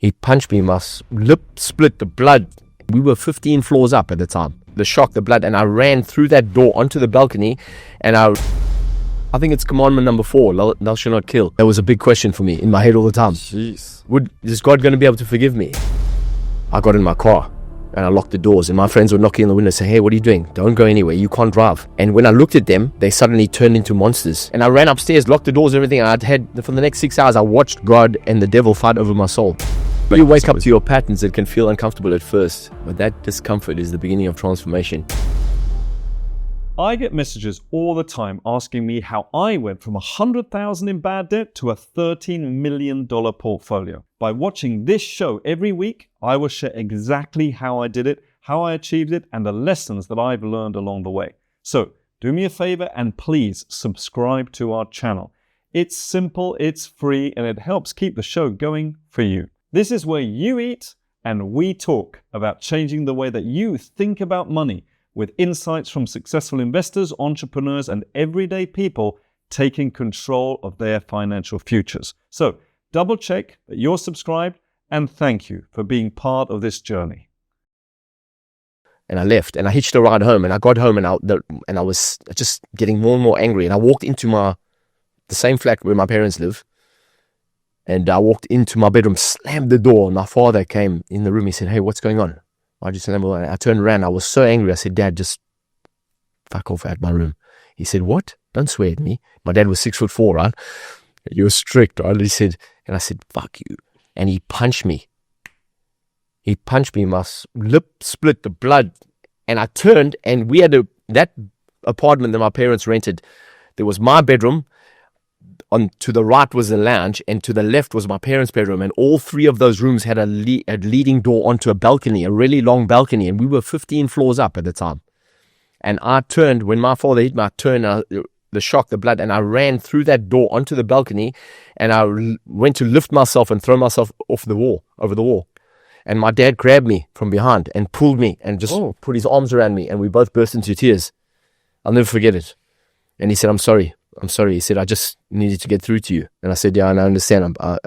He punched me, my lip split, the blood. We were 15 floors up at the time. The shock, the blood, and I ran through that door onto the balcony, and I think it's commandment number 4, thou shalt not kill. That was a big question for me in my head all the time. Jeez. Is God going to be able to forgive me? I got in my car and I locked the doors, and my friends were knocking on the window saying, hey, what are you doing? Don't go anywhere, you can't drive. And when I looked at them, they suddenly turned into monsters. And I ran upstairs, locked the doors, everything, and I'd had, for the next 6 hours, I watched God and the devil fight over my soul. But you wake up to your patterns that can feel uncomfortable at first, but that discomfort is the beginning of transformation. I get messages all the time asking me how I went from $100,000 in bad debt to a $13 million portfolio. By watching this show every week, I will share exactly how I did it, how I achieved it, and the lessons that I've learned along the way. So do me a favor and please subscribe to our channel. It's simple, it's free, and it helps keep the show going for you. This is where you eat and we talk about changing the way that you think about money, with insights from successful investors, entrepreneurs, and everyday people taking control of their financial futures. So double check that you're subscribed, and thank you for being part of this journey. And I left, and I hitched a ride home, and I got home, and I was just getting more and more angry. And I walked into the same flat where my parents live, and I walked into my bedroom, slammed the door, and my father came in the room. He said, hey, what's going on? I just remember, I turned around. I was so angry. I said, Dad, just fuck off out my room. He said, what? Don't swear at me. My dad was 6'4", right? You were strict, right? He said, and I said, fuck you. And he punched me. He punched me. My lip split, the blood. And I turned, and we had that apartment that my parents rented. There was my bedroom. To the right was the lounge, and to the left was my parents' bedroom, and all 3 of those rooms had a leading door onto a balcony, a really long balcony, and we were 15 floors up at the time. And I turned, when my father hit me, I turned, the shock, the blood, and I ran through that door onto the balcony, and I went to lift myself and throw myself over the wall. And my dad grabbed me from behind and pulled me and just put his arms around me, and we both burst into tears. I'll never forget it. And he said, I'm sorry. He said, I just needed to get through to you. And I said, yeah, and I understand. I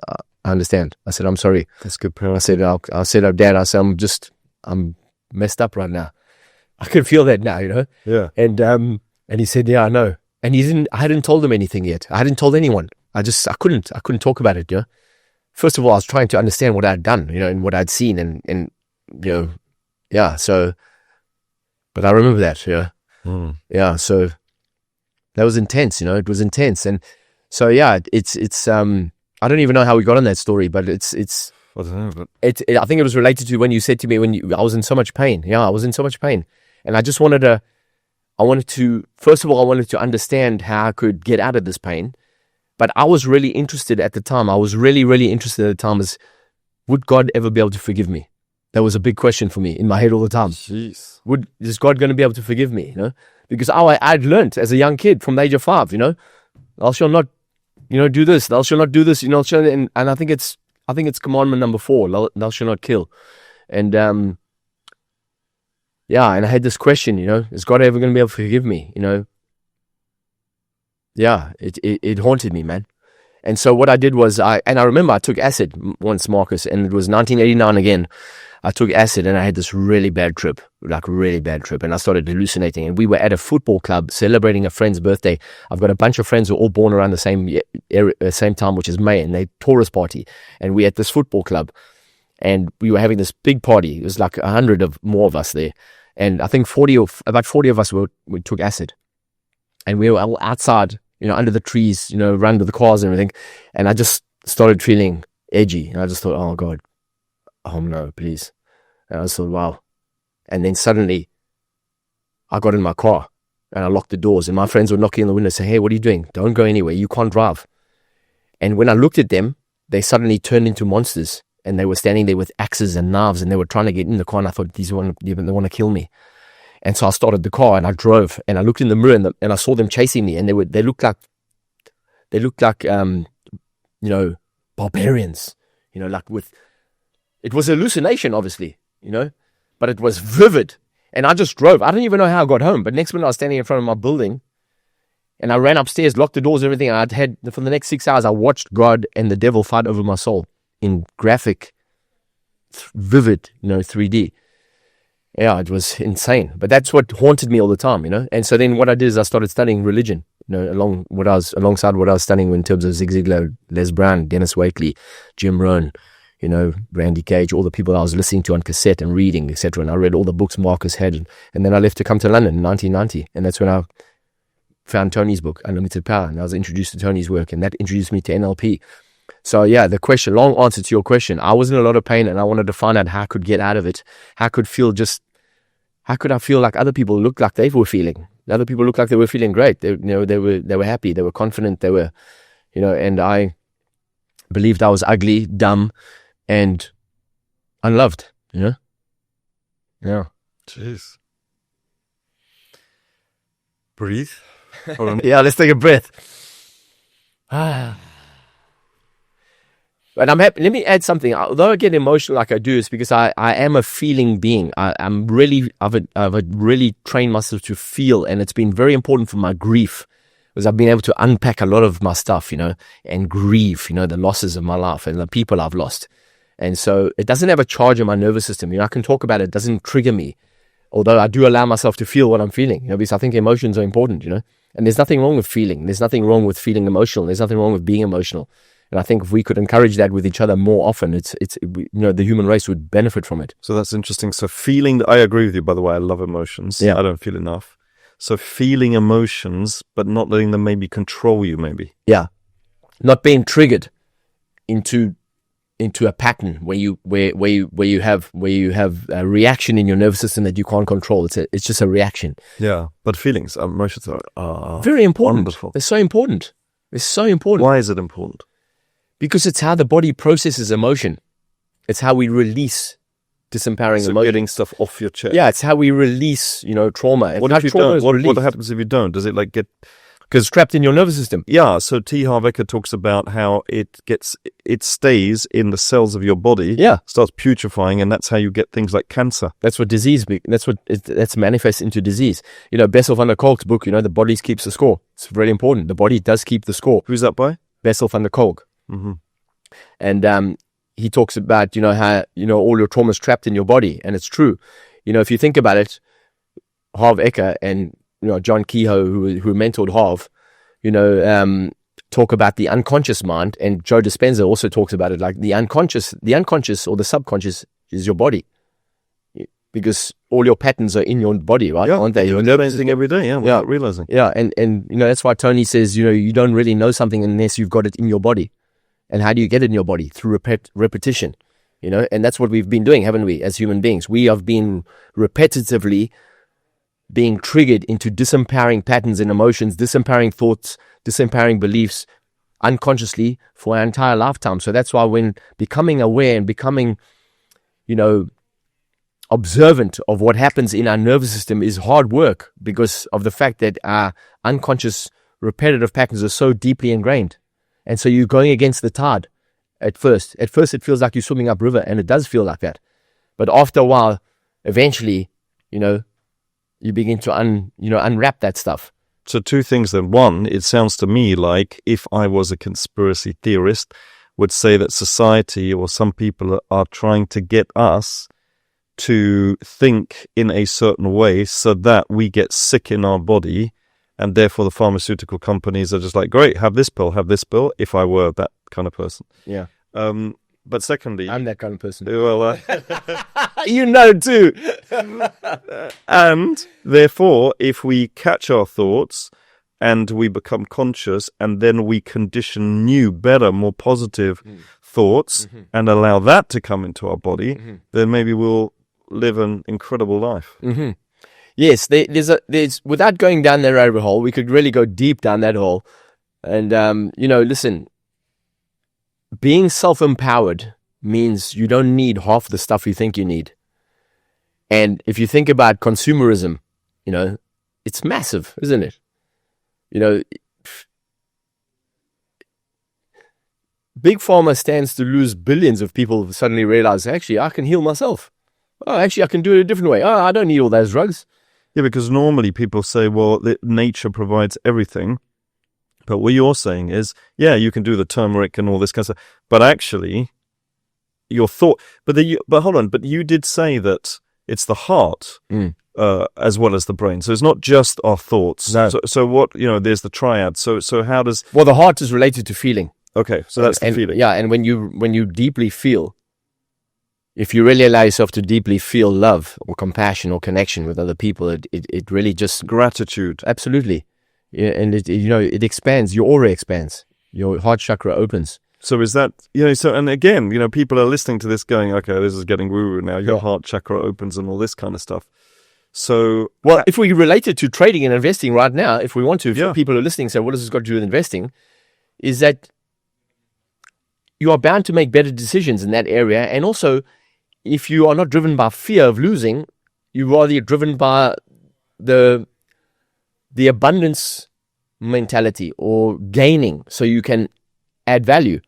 understand. I said, I'm sorry. That's good. I said, Dad, I'm messed up right now. I can feel that now, you know? Yeah. And he said, yeah, I know. And I hadn't told him anything yet. I hadn't told anyone. I couldn't talk about it, you know? First of all, I was trying to understand what I'd done, you know, and what I'd seen, and you know, yeah, so, but I remember that, yeah. Yeah, so that was intense, you know, it was intense. And so, yeah, it's I don't even know how we got on that story, but I don't know, but I think it was related to when you said to me, I was in so much pain. Yeah, I was in so much pain. And I just wanted to, first of all, I wanted to understand how I could get out of this pain. But I was really interested at the time. I was really, really interested at the time is, would God ever be able to forgive me? That was a big question for me in my head all the time. Jeez. Is God going to be able to forgive me? You know, because I'd learned as a young kid from the age of 5, you know, thou shalt not, you know, do this. Thou shalt not do this. You know, and I think it's commandment number 4. Thou shalt not kill. And yeah, and I had this question, you know, is God ever going to be able to forgive me? You know, yeah, it haunted me, man. And so what I did was I remember I took acid once, Marcus, and it was 1989 again. I took acid and I had this really bad trip, and I started hallucinating. And we were at a football club celebrating a friend's birthday. I've got a bunch of friends who are all born around the same time, which is May, and they Taurus party. And we at this football club, and we were having this big party. It was like 100 more of us there, and I think about 40 of us we took acid, and we were all outside, you know, under the trees, you know, around the cars and everything. And I just started feeling edgy. And I just thought, oh God, oh no, please. And I just thought, wow. And then suddenly I got in my car and I locked the doors, and my friends were knocking on the window saying, hey, what are you doing? Don't go anywhere. You can't drive. And when I looked at them, they suddenly turned into monsters, and they were standing there with axes and knives, and they were trying to get in the car. And I thought, they want to kill me. And so I started the car and I drove, and I looked in the mirror and I saw them chasing me, and they looked like you know, barbarians, you know, like it was a hallucination, obviously, you know, but it was vivid. And I just drove. I don't even know how I got home, but next minute I was standing in front of my building, and I ran upstairs, locked the doors, everything. And for the next 6 hours, I watched God and the devil fight over my soul in graphic vivid, 3D. Yeah, it was insane. But that's what haunted me all the time, And so then what I did is I started studying religion, alongside what I was studying in terms of Zig Ziglar, Les Brown, Dennis Wakely, Jim Rohn, Randy Cage, all the people I was listening to on cassette and reading, etc. And I read all the books Marcus had. And then I left to come to London in 1990. And that's when I found Tony's book, Unlimited Power. And I was introduced to Tony's work. And that introduced me to NLP. So yeah, long answer to your question. I was in a lot of pain and I wanted to find out how I could get out of it. How could I feel like other people looked like they were feeling? Other people looked like they were feeling great. They were happy. They were confident. They were, and I believed I was ugly, dumb, and unloved, Yeah. Jeez. Breathe. Yeah, let's take a breath. But I'm happy. Let me add something. Although I get emotional like I do, it's because I am a feeling being. I've really trained myself to feel, and it's been very important for my grief, because I've been able to unpack a lot of my stuff, and grieve, the losses of my life and the people I've lost. And so it doesn't have a charge on my nervous system. I can talk about it. It doesn't trigger me. Although I do allow myself to feel what I'm feeling, because I think emotions are important, And there's nothing wrong with feeling. There's nothing wrong with feeling emotional. There's nothing wrong with being emotional. And I think if we could encourage that with each other more often, the human race would benefit from it. So that's interesting. So feeling, I agree with you, by the way. I love emotions. Yeah. I don't feel enough. So feeling emotions, but not letting them maybe control you, maybe. Yeah. Not being triggered into a pattern where you have a reaction in your nervous system that you can't control. It's just a reaction. Yeah. But feelings, emotions are very important. Wonderful. They're so important. It's so important. Why is it important? Because it's how the body processes emotion. It's how we release disempowering emotion. Getting stuff off your chest. Yeah, it's how we release, trauma. What if you don't? What happens if you don't? Does it get... Because it's trapped in your nervous system. Yeah, so T. Harv Eker talks about how it stays in the cells of your body. Yeah. Starts putrefying, and that's how you get things like cancer. That's what that's manifests into disease. Bessel van der Kolk's book, the body keeps the score. It's really important. The body does keep the score. Who's that by? Bessel van der Kolk. Mm-hmm. And he talks about, how, all your trauma's trapped in your body. And it's true. If you think about it, Harv Eker and, John Kehoe, who mentored Harv, talk about the unconscious mind. And Joe Dispenza also talks about it, like the unconscious or the subconscious is your body. Because all your patterns are in your body, right? Yeah, aren't they? You're experiencing every day, without realizing. Yeah, and that's why Tony says, you don't really know something unless you've got it in your body. And how do you get it in your body? Through repetition, and that's what we've been doing, haven't we, as human beings? We have been repetitively being triggered into disempowering patterns and emotions, disempowering thoughts, disempowering beliefs unconsciously for our entire lifetime. So that's why when becoming aware and becoming, observant of what happens in our nervous system is hard work, because of the fact that our unconscious repetitive patterns are so deeply ingrained. And so you're going against the tide at first. At first, it feels like you're swimming upriver, and it does feel like that. But after a while, eventually, you begin to unwrap that stuff. So two things then. One, it sounds to me like if I was a conspiracy theorist, would say that society or some people are trying to get us to think in a certain way so that we get sick in our body. And therefore, the pharmaceutical companies are just like, great, have this pill, if I were that kind of person. Yeah. But secondly... I'm that kind of person. Well, too. And therefore, if we catch our thoughts and we become conscious and then we condition new, better, more positive thoughts and allow that to come into our body, then maybe we'll live an incredible life. Mm-hmm. Yes, there's without going down that rabbit hole, we could really go deep down that hole. And, listen, being self-empowered means you don't need half the stuff you think you need. And if you think about consumerism, it's massive, isn't it? Big Pharma stands to lose billions of people who suddenly realize, actually, I can heal myself. Oh, actually, I can do it a different way. Oh, I don't need all those drugs. Yeah, because normally people say, well, nature provides everything. But what you're saying is, yeah, you can do the turmeric and all this kind of stuff. But actually, your thought. But hold on. But you did say that it's the heart as well as the brain. So it's not just our thoughts. No. So what, there's the triad. So how does... Well, the heart is related to feeling. Okay, so that's the feeling. Yeah, and when you deeply feel, if you really allow yourself to deeply feel love or compassion or connection with other people, it really just... Gratitude. Absolutely. Yeah, and it expands, your aura expands, your heart chakra opens. So is that, and again, people are listening to this going, okay, this is getting woo-woo now, your heart chakra opens and all this kind of stuff. So... Well, if we relate it to trading and investing right now, if we want to, if people who are listening say, what does this got to do with investing? Is that you are bound to make better decisions in that area. And also, if you are not driven by fear of losing, you're rather driven by the abundance mentality or gaining, so you can add value.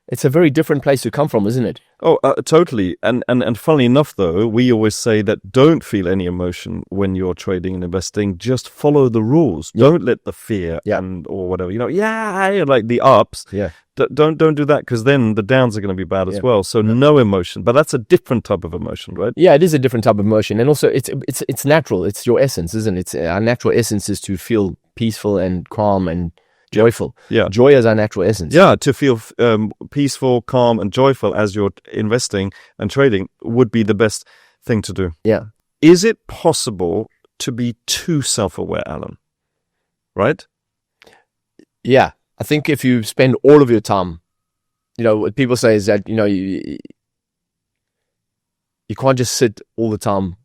It's a very different place to come from, isn't it? Oh, totally. And funnily enough, though, we always say that don't feel any emotion when you're trading and investing. Just follow the rules. Yeah. Don't let the fear or whatever, like the ups. Yeah. Don't do that, because then the downs are going to be bad as well. So no emotion, but that's a different type of emotion, right? Yeah, it is a different type of emotion, and also it's natural. It's your essence, isn't it? Our natural essence is to feel peaceful and calm and joyful. Yeah. Joy is our natural essence. Yeah, to feel peaceful, calm, and joyful as you're investing and trading would be the best thing to do. Yeah. Is it possible to be too self-aware, Allan? Right? Yeah. I think if you spend all of your time, what people say is that, you can't just sit all the time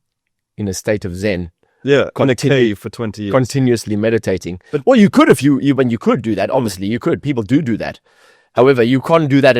in a state of Zen. Yeah, in a cave for 20 years. Continuously meditating. But, well, you could if when you could do that. Obviously, you could. People do that. However, you can't do that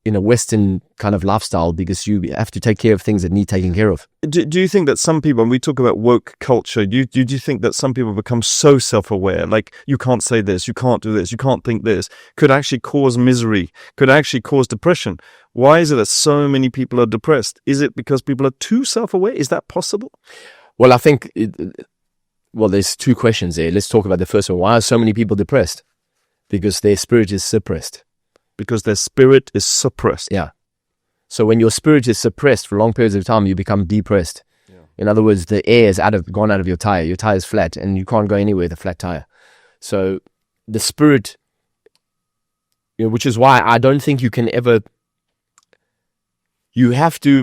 in a Western kind of lifestyle, because you have to take care of things that need taking care of. Do you think that some people, when we talk about woke culture, do you think that some people become so self-aware, like you can't say this, you can't do this, you can't think this, could actually cause misery, could actually cause depression? Why is it that so many people are depressed? Is it because people are too self-aware? Is that possible? Well, I think, there's two questions there. Let's talk about the first one. Why are so many people depressed? Because their spirit is suppressed. Because their spirit is suppressed. Yeah. So when your spirit is suppressed for long periods of time, you become depressed. Yeah. In other words, the air is gone out of your tire. Your tire is flat, and you can't go anywhere with a flat tire. So the spirit, which is why I don't think you can ever.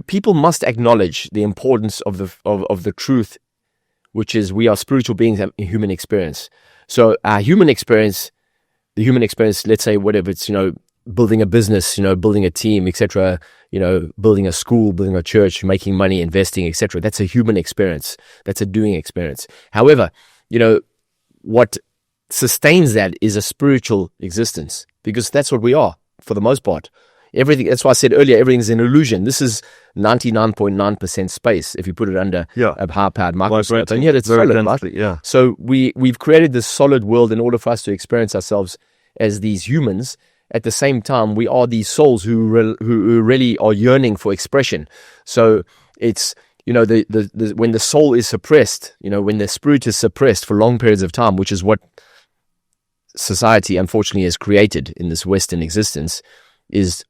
People must acknowledge the importance of the truth, which is we are spiritual beings in human experience. So our human experience, let's say whatever it's, building a business, building a team, etc., building a school, building a church, making money, investing, etc. That's a human experience. That's a doing experience. However, what sustains that is a spiritual existence, because that's what we are for the most part. Everything. That's why I said earlier, everything is an illusion. This is 99.9% space if you put it under a high-powered microscope. And yet it's solid, right? Yeah. So we've created this solid world in order for us to experience ourselves as these humans. At the same time, we are these souls who really are yearning for expression. So it's, when the soul is suppressed, when the spirit is suppressed for long periods of time, which is what society unfortunately has created in this Western existence, is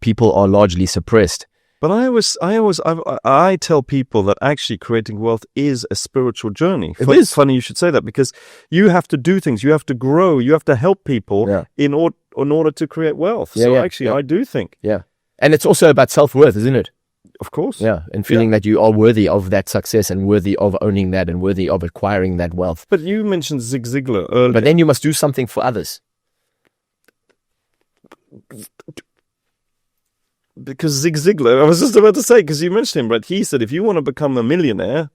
people are largely suppressed. But I tell people that actually creating wealth is a spiritual journey. It is funny you should say that, because you have to do things, you have to grow, you have to help people in order to create wealth. I do think. Yeah. And it's also about self-worth, isn't it? Of course. Yeah. And feeling that you are worthy of that success and worthy of owning that and worthy of acquiring that wealth. But you mentioned Zig Ziglar earlier. But then you must do something for others. Because Zig Ziglar, I was just about to say, because you mentioned him, right? He said, if you want to become a millionaire,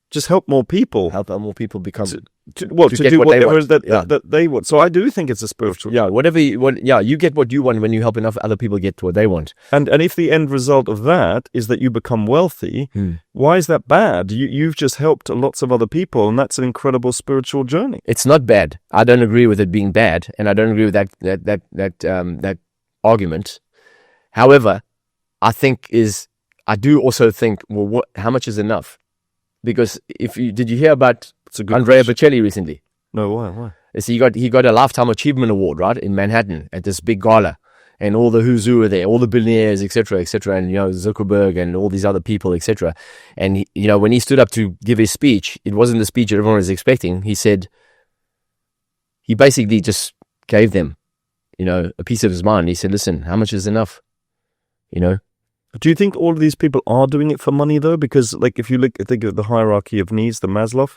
just help more people. Help more people become to do whatever that they want. So I do think it's a spiritual. Yeah, whatever you want. Yeah, you get what you want when you help enough other people get what they want. And if the end result of that is that you become wealthy, why is that bad? You've just helped lots of other people, and that's an incredible spiritual journey. It's not bad. I don't agree with it being bad, and I don't agree with that argument. However, I do also think, well, how much is enough? Because did you hear about Andrea Bocelli recently? No, why? So he got a Lifetime Achievement Award, right, in Manhattan at this big gala. and all the who's who were there, all the billionaires, etc., and Zuckerberg and all these other people, etc. And when he stood up to give his speech, it wasn't the speech that everyone was expecting. He basically just gave them, a piece of his mind. He said, "Listen, how much is enough?" Do you think all of these people are doing it for money though? Because if you think of the hierarchy of needs, the Maslow,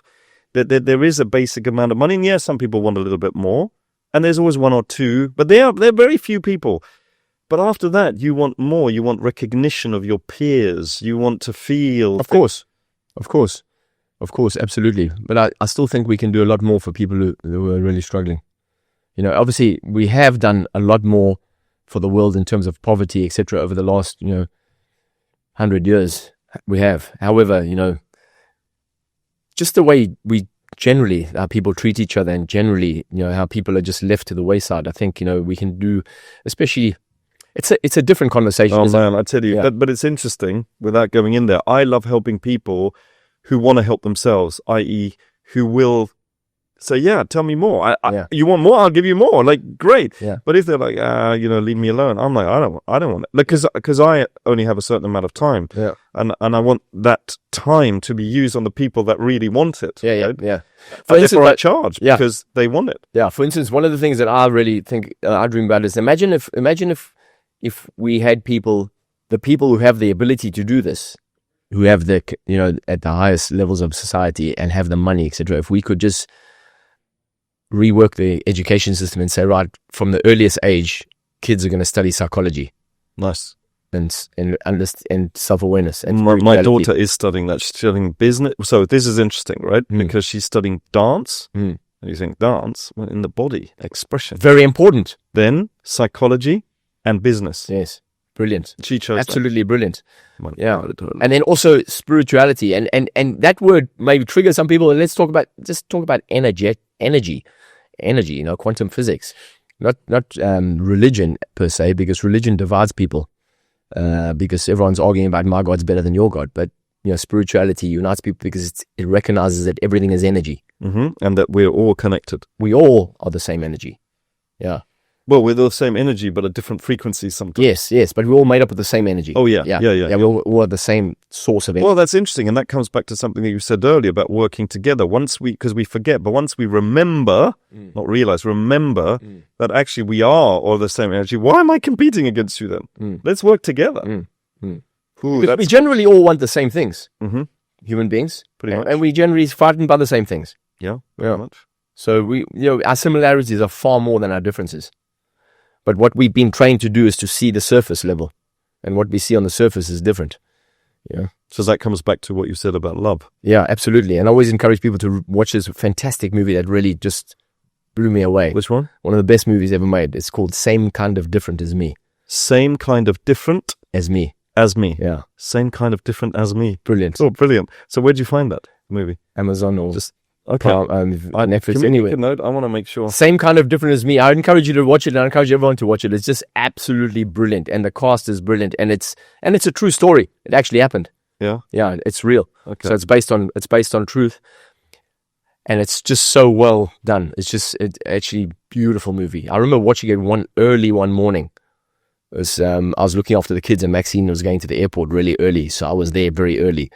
there is a basic amount of money. And yes, some people want a little bit more, and there's always one or two, but they're very few people. But after that, you want more. You want recognition of your peers. You want to feel. Of course, absolutely. But I still think we can do a lot more for people who are really struggling. Obviously, we have done a lot more for the world in terms of poverty, etc. over the last 100 years. We have. However, just the way we generally, how people treat each other, and generally, how people are just left to the wayside. I think, we can do, especially, it's a different conversation. Oh man, I tell you, but it's interesting, without going in there, I love helping people who want to help themselves, i.e. who will say, yeah, tell me more. You want more? I'll give you more. Like, great. Yeah. But if they're like, leave me alone, I'm like, I don't want it. Because I only have a certain amount of time. Yeah. And I want that time to be used on the people that really want it. Yeah, right? yeah. For instance, I charge because they want it. Yeah. For instance, one of the things that I really think I dream about is imagine if we had the people who have the ability to do this, who have the at the highest levels of society and have the money, etc. If we could just rework the education system and say, right, from the earliest age, kids are going to study psychology. Nice. And self-awareness. And my daughter is studying that. She's studying business. So this is interesting, right? Because she's studying dance. And you think dance, well, in the body, expression. Very important. Then psychology and business. Yes. Brilliant. She chose absolutely that. brilliant. Yeah. And then also spirituality. And that word maybe triggers some people. And let's talk about energy, quantum physics, not religion per se, because religion divides people, because everyone's arguing about my God's better than your God. But spirituality unites people because it recognizes that everything is energy, and that we're all connected. We all are the same energy. Yeah. Well, we're the same energy, but at different frequencies sometimes. Yes, but we're all made up of the same energy. Oh, yeah. We all have the same source of energy. Well, that's interesting, and that comes back to something that you said earlier about working together. Because we forget, but once we remember, not realize, remember that actually we are all the same energy. Why am I competing against you then? Let's work together. Because we generally all want the same things. Human beings. Pretty much. And we generally frightened by the same things. Yeah, pretty much. So our similarities are far more than our differences. But what we've been trained to do is to see the surface level. And what we see on the surface is different. Yeah. So that comes back to what you said about love. Yeah, absolutely. And I always encourage people to watch this fantastic movie that really just blew me away. Which one? One of the best movies ever made. It's called Same Kind of Different as Me. Same kind of different? As me. As me. Yeah. Same kind of different as me. Brilliant. Oh, brilliant. So where'd you find that movie? Amazon or just... Okay. Netflix anyway. Note? I want to make sure. Same Kind of Different as Me. I encourage you to watch it, and I encourage everyone to watch it. It's just absolutely brilliant, and the cast is brilliant, and it's a true story. It actually happened. Yeah. Yeah, it's real. Okay. So it's based on truth, and it's just so well done. It's actually beautiful movie. I remember watching it one morning. It was, I was looking after the kids, and Maxine was going to the airport really early, so I was there very early.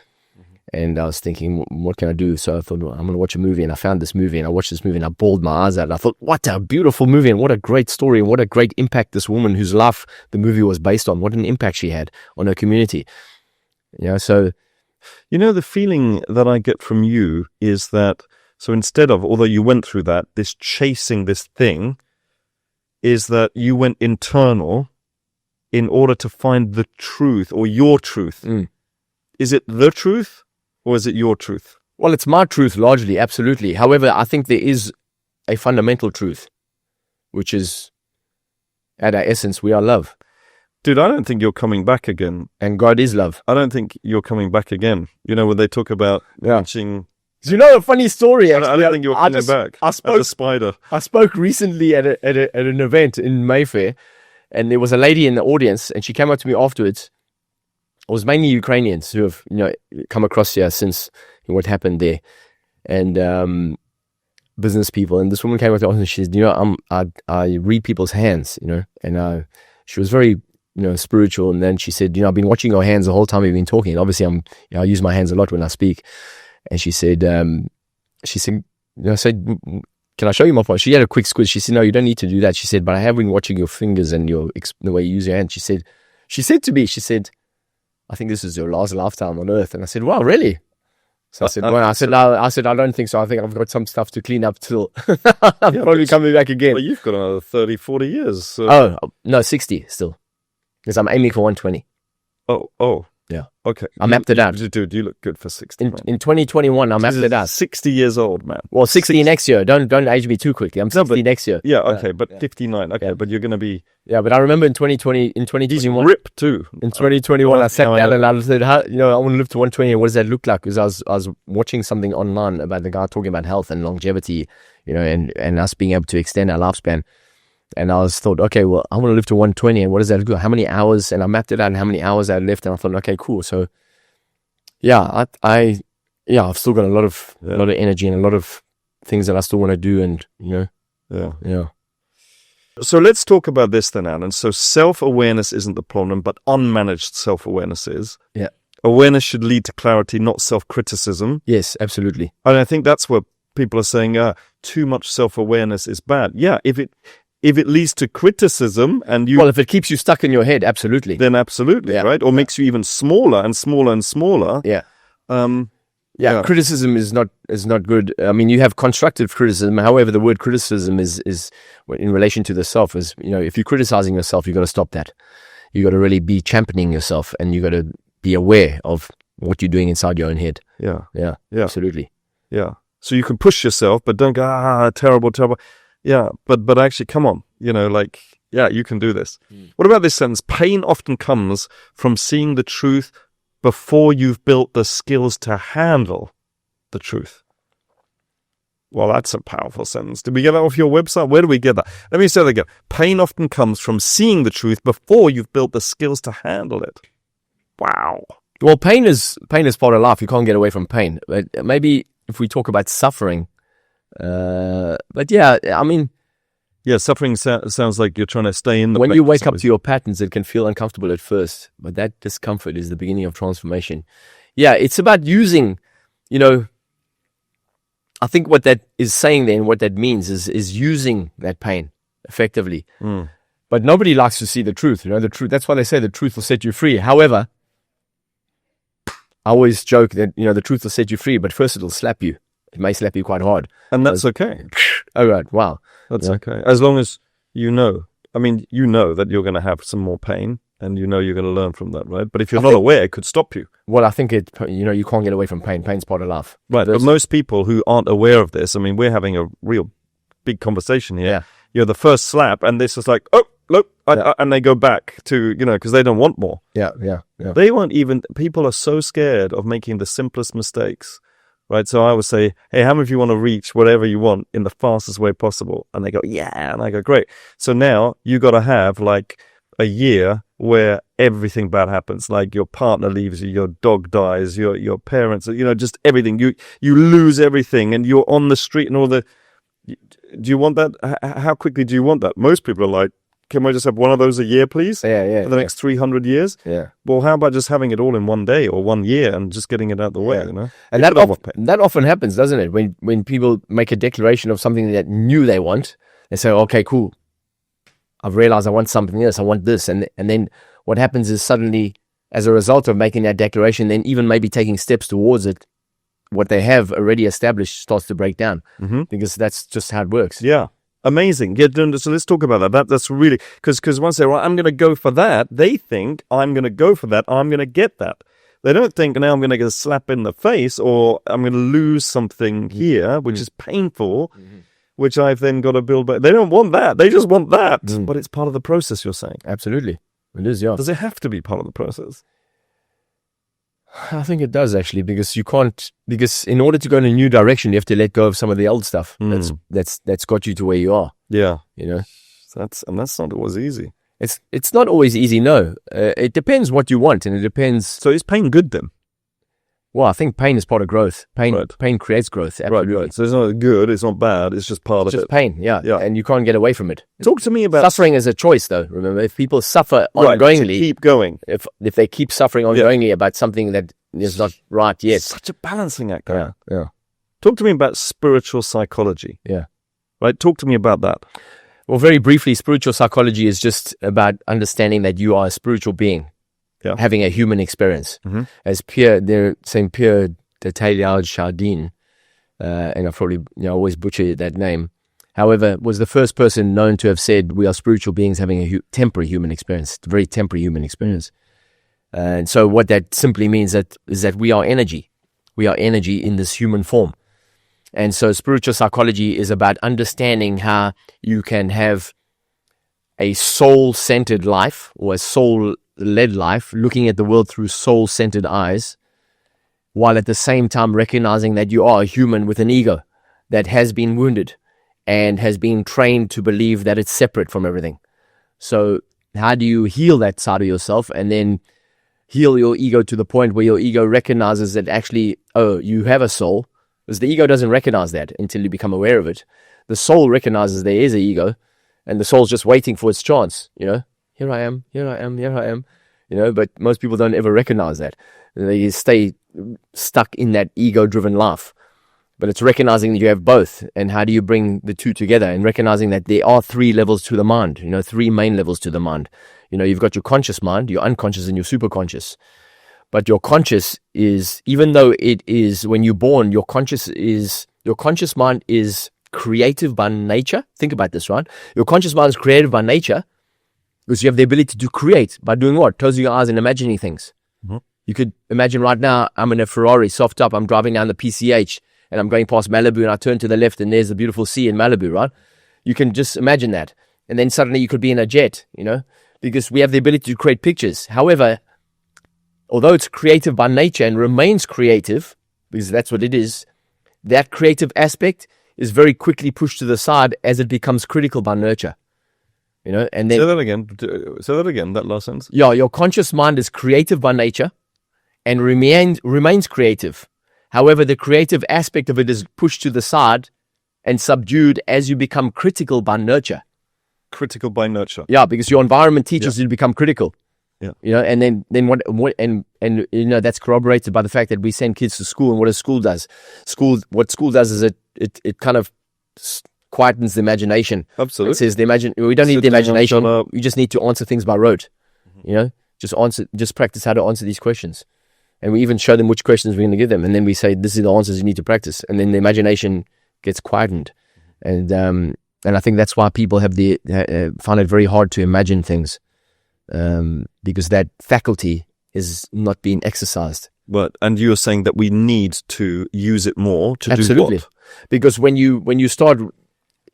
And I was thinking, what can I do? So I thought, well, I'm going to watch a movie. And I found this movie, and I watched this movie, and I bawled my eyes out. And I thought, what a beautiful movie, and what a great story, and what a great impact this woman whose life the movie was based on, what an impact she had on her community. So... the feeling that I get from you is that, so instead of, although you went through that, this chasing this thing, is that you went internal in order to find the truth, or your truth. Is it the truth? Or is it your truth? Well, it's my truth largely, absolutely. However, I think there is a fundamental truth, which is, at our essence, we are love. Dude, I don't think you're coming back again. And God is love. I don't think you're coming back again. When they talk about reaching... A funny story, actually? I don't think you're coming back. As a spider. I spoke recently at an event in Mayfair, and there was a lady in the audience, and she came up to me afterwards. It was mainly Ukrainians who have, come across here since what happened there, and business people. And this woman came up to us and she said, I read people's hands, and she was very, spiritual. And then she said, I've been watching your hands the whole time we've been talking. And obviously I use my hands a lot when I speak. And she said, I said, can I show you my phone? She had a quick squiz. She said, no, you don't need to do that. She said, but I have been watching your fingers and the way you use your hands. She said to me, I think this is your last lifetime on earth. And I said, wow, really? So I said, well, I said, I don't think so. I think I've got some stuff to clean up till I'm probably coming back again. Well, you've got another 30, 40 years. So. Oh, no, 60 still. Because I'm aiming for 120. Oh. Yeah. Okay. I mapped it out. Dude, you look good for 60. In 2021, I mapped it out. 60 years old, man. Well, 60 next year. Don't age me too quickly. I'm 60 next year. Yeah, okay, but 59. Okay, but you're going to be... Yeah, but I remember in 2021... He's ripped too. In 2021, I sat down and I said, I want to live to 120. What does that look like? Because I was watching something online about the guy talking about health and longevity, and us being able to extend our lifespan. And I thought, okay, well, I want to live to 120. And what does that look like? How many hours? And I mapped it out and how many hours I had left. And I thought, okay, cool. So, yeah, I've still got a lot of energy and a lot of things that I still want to do. And, Yeah. So let's talk about this then, Allan. So self-awareness isn't the problem, but unmanaged self-awareness is. Yeah. Awareness should lead to clarity, not self-criticism. Yes, absolutely. And I think that's where people are saying, too much self-awareness is bad. Yeah, if it leads to criticism and you... Well, if it keeps you stuck in your head, absolutely. Then absolutely, right? Or makes you even smaller and smaller and smaller. Yeah. Criticism is not good. I mean, you have constructive criticism. However, the word criticism is in relation to the self is, if you're criticizing yourself, you got to stop that. You got to really be championing yourself and you got to be aware of what you're doing inside your own head. Yeah. Absolutely. Yeah. So you can push yourself, but don't go, terrible. Yeah, but actually, come on, you can do this. What about this sentence? Pain often comes from seeing the truth before you've built the skills to handle the truth. Well, that's a powerful sentence. Did we get that off your website? Where do we get that? Let me say that again. Pain often comes from seeing the truth before you've built the skills to handle it. Wow. Well, pain is part of life. You can't get away from pain. But maybe if we talk about suffering, but yeah, I mean... Yeah, suffering sounds like you're trying to stay in the... When you wake up to your patterns, it can feel uncomfortable at first, but that discomfort is the beginning of transformation. Yeah, it's about using, I think what that is saying then, what that means is using that pain effectively. But nobody likes to see the truth, the truth. That's why they say the truth will set you free. However, I always joke that, the truth will set you free, but first it'll slap you. It may slap you quite hard. And that's okay. Oh, right. Wow. That's okay. As long as that you're going to have some more pain and you're going to learn from that, right? But if you're not aware, it could stop you. Well, I think you can't get away from pain. Pain's part of life. Right. But most people who aren't aware of this, I mean, we're having a real big conversation here. Yeah. You're the first slap and this is like, oh, look, and they go back to, because they don't want more. Yeah. They won't even, people are so scared of making the simplest mistakes. Right, so I would say, hey, how many of you want to reach whatever you want in the fastest way possible? And they go, yeah. And I go, great. So now you got to have like a year where everything bad happens. Like your partner leaves you, your dog dies, your parents, just everything. You lose everything and you're on the street and all the... Do you want that? How quickly do you want that? Most people are like, can I just have one of those a year, please? Yeah. For the next 300 years? Yeah. Well, how about just having it all in one day or 1 year and just getting it out the way, And that often happens, doesn't it? When people make a declaration of something that new they want, they say, okay, cool. I've realized I want something else. I want this. And then what happens is suddenly, as a result of making that declaration, then even maybe taking steps towards it, what they have already established starts to break down. Because that's just how it works. Yeah. Amazing. Yeah, so let's talk about that. That's really, because once they're right, I'm going to go for that, they think I'm going to go for that, I'm going to get that. They don't think now I'm going to get a slap in the face or I'm going to lose something here, which is painful, which I've then got to build back. They don't want that. They just want that. But it's part of the process, you're saying. Absolutely. It is, yeah. Does it have to be part of the process? I think it does actually, because because in order to go in a new direction, you have to let go of some of the old stuff that's got you to where you are. Yeah. That's not always easy. It's not always easy, no. It depends what you want, and it depends. So is pain good then? Well, I think pain is part of growth. Pain creates growth. Absolutely. Right. So it's not good, it's not bad, it's just part It's of just it. pain, yeah. And you can't get away from it. Talk to me about Suffering is a choice, though. Remember, if people suffer right, ongoingly, to keep going. if they keep suffering ongoingly about something that is not right yet. Such a balancing act. Yeah. Talk to me about spiritual psychology. Yeah. Right? Talk to me about that. Well, very briefly, spiritual psychology is just about understanding that you are a spiritual being, having a human experience. Mm-hmm. As they're saying Pierre de Teilhard-Chardin, and I probably always butcher that name, however, was the first person known to have said we are spiritual beings having a temporary human experience, a very temporary human experience. And so what that simply means is that we are energy. We are energy in this human form. And so spiritual psychology is about understanding how you can have a soul-centered life or a soul-led life, looking at the world through soul-centered eyes, while at the same time recognizing that you are a human with an ego that has been wounded and has been trained to believe that it's separate from everything. So how do you heal that side of yourself and then heal your ego to the point where your ego recognizes that actually, you have a soul? Because the ego doesn't recognize that until you become aware of it. The soul recognizes there is an ego, and the soul's just waiting for its chance. Here I am, but most people don't ever recognize that. They stay stuck in that ego-driven life. But it's recognizing that you have both, and how do you bring the two together, and recognizing that there are 3 levels to the mind, 3 main levels to the mind. You've got your conscious mind, your unconscious, and your superconscious. But your conscious is, even though it is, when you're born, your conscious mind is creative by nature. Think about this, right? Your conscious mind is creative by nature because you have the ability to create by doing what? Closing your eyes and imagining things. Mm-hmm. You could imagine right now, I'm in a Ferrari, soft up, I'm driving down the PCH, and I'm going past Malibu, and I turn to the left, and there's a beautiful sea in Malibu, right? You can just imagine that. And then suddenly you could be in a jet, because we have the ability to create pictures. However, although it's creative by nature and remains creative, because that's what it is, that creative aspect is very quickly pushed to the side as it becomes critical by nurture. And then Say that again, that last sentence. Yeah, your conscious mind is creative by nature and remains creative. However, the creative aspect of it is pushed to the side and subdued as you become critical by nurture. Critical by nurture. Yeah, because your environment teaches you to become critical. Yeah. And then what that's corroborated by the fact that we send kids to school, and what school does is it kind of quietens the imagination. Absolutely. It says we don't need the imagination. We just need to answer things by rote. Just practice how to answer these questions. And we even show them which questions we're going to give them, and then we say this is the answers you need to practice, and then the imagination gets quietened. And I think that's why people have find it very hard to imagine things. Because that faculty is not being exercised. And you're saying that we need to use it more to Absolutely. do what? Because when you start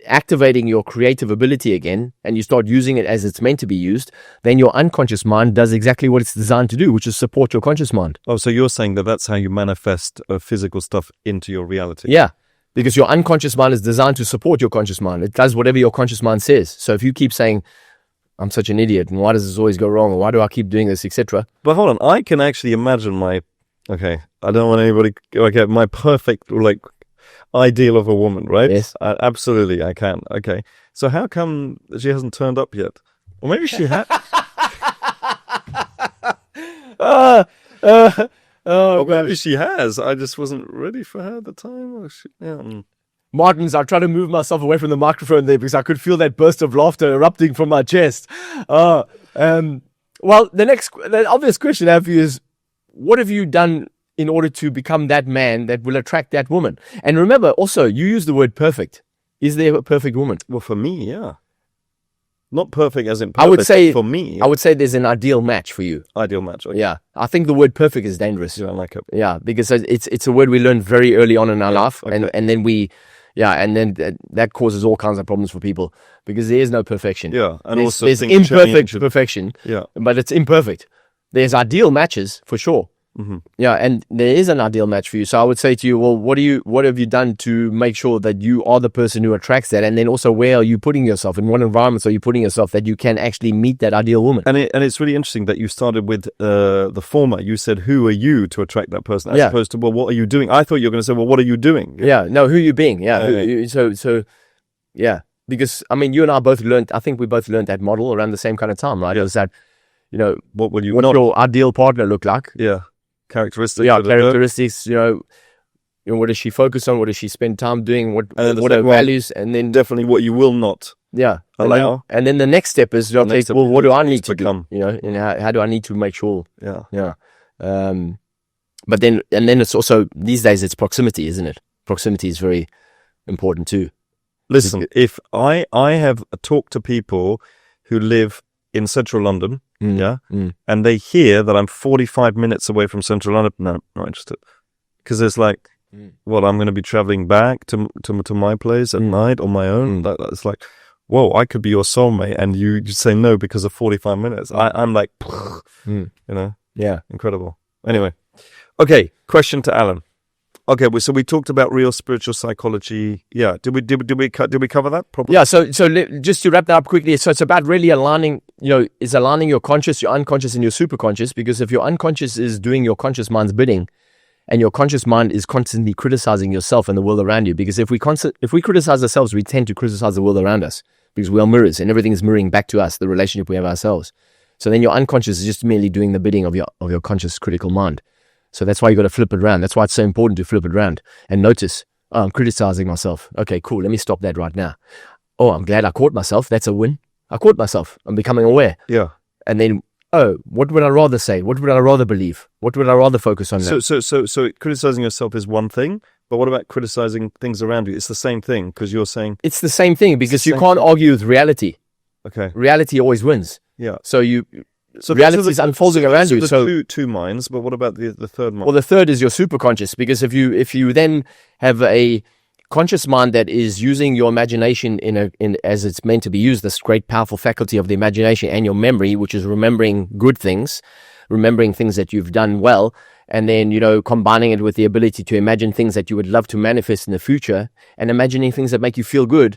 activating your creative ability again, and you start using it as it's meant to be used, then your unconscious mind does exactly what it's designed to do, which is support your conscious mind. Oh, so you're saying that that's how you manifest physical stuff into your reality? Yeah, because your unconscious mind is designed to support your conscious mind. It does whatever your conscious mind says. So if you keep saying, I'm such an idiot, and why does this always go wrong, and why do I keep doing this, etc. But hold on, I can actually imagine my perfect, ideal of a woman, right? Yes. Absolutely, I can. Okay. So how come she hasn't turned up yet? Or maybe she has. Maybe she has. I just wasn't ready for her at the time. Martins, I try to move myself away from the microphone there because I could feel that burst of laughter erupting from my chest. Well, the obvious question I have for you is, what have you done in order to become that man that will attract that woman? And remember, also, you use the word perfect. Is there a perfect woman? Well, for me, yeah. Not perfect as in perfect. For me. I would say there's an ideal match for you. Ideal match. Okay. Yeah. I think the word perfect is dangerous. You don't like it. Yeah, because it's a word we learned very early on in our life. Okay. And then that causes all kinds of problems for people because there is no perfection. Yeah. And there's imperfect perfection. Yeah. But it's imperfect. There's ideal matches for sure. Yeah, and there is an ideal match for you. So I would say to you, well, what have you done to make sure that you are the person who attracts that? And then also, where are you putting yourself? In what environments are you putting yourself that you can actually meet that ideal woman? And it's really interesting that you started with the former. You said, who are you to attract that person? As opposed to, well, what are you doing? I thought you were going to say, well, what are you doing? Yeah, no, who are you being? Yeah, so yeah. Because, I mean, you and I both learned, I think we both learned that model around the same kind of time, right? It was that, what's your ideal partner look like? Yeah. Characteristics. Yeah, characteristics, what does she focus on? What does she spend time doing? What are her values? And then definitely what you will not allow. And then the next step is, what do I need to become? Do? And how do I need to make sure? Yeah. But then it's also, these days it's proximity, isn't it? Proximity is very important too. Listen, if I have talked to people who live in central London, and they hear that I'm 45 minutes away from central London, no, not interested. Because it's like, well, I'm going to be traveling back to my place at night on my own. It's like, whoa, I could be your soulmate, and you say no because of 45 minutes. I'm like, Yeah. Incredible. Anyway, okay, question to Allan. Okay, so we talked about real spiritual psychology. Yeah, did we cover that properly? Yeah. So just to wrap that up quickly, so it's about really aligning. Is aligning your conscious, your unconscious, and your superconscious. Because if your unconscious is doing your conscious mind's bidding, and your conscious mind is constantly criticizing yourself and the world around you, because if we criticize ourselves, we tend to criticize the world around us, because we are mirrors, and everything is mirroring back to us, the relationship we have ourselves. So then your unconscious is just merely doing the bidding of your conscious critical mind. So that's why you got to flip it around. That's why it's so important to flip it around and notice, oh, I'm criticizing myself. Okay, cool. Let me stop that right now. Oh, I'm glad I caught myself. That's a win. I caught myself. I'm becoming aware. Yeah. And then, oh, what would I rather say? What would I rather believe? What would I rather focus on? So criticizing yourself is one thing, but what about criticizing things around you? It's the same thing, because you're saying it's the same thing, because you can't argue with reality. Okay. Reality always wins. Yeah. So reality is unfolding around you. So two minds, but what about the third mind? Well, the third is your superconscious, because if you then have a conscious mind that is using your imagination in as it's meant to be used, this great powerful faculty of the imagination, and your memory, which is remembering good things, remembering things that you've done well, and then combining it with the ability to imagine things that you would love to manifest in the future, and imagining things that make you feel good.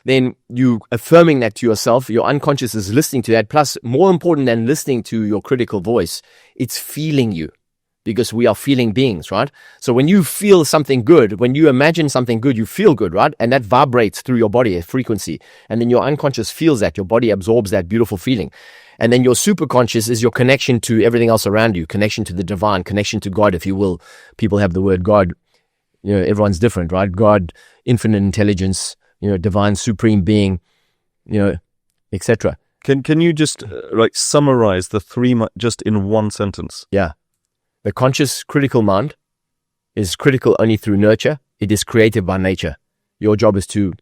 Then you affirming that to yourself, your unconscious is listening to that. Plus, more important than listening to your critical voice, it's feeling you, because we are feeling beings, right? So when you feel something good, when you imagine something good, you feel good, right? And that vibrates through your body, a frequency. And then your unconscious feels that, your body absorbs that beautiful feeling. And then your superconscious is your connection to everything else around you, connection to the divine, connection to God, if you will. People have the word God. Everyone's different, right? God, infinite intelligence, divine supreme being, etc. Can you just summarize the three just in one sentence? Yeah. The conscious critical mind is critical only through nurture. It is creative by nature. Your job is to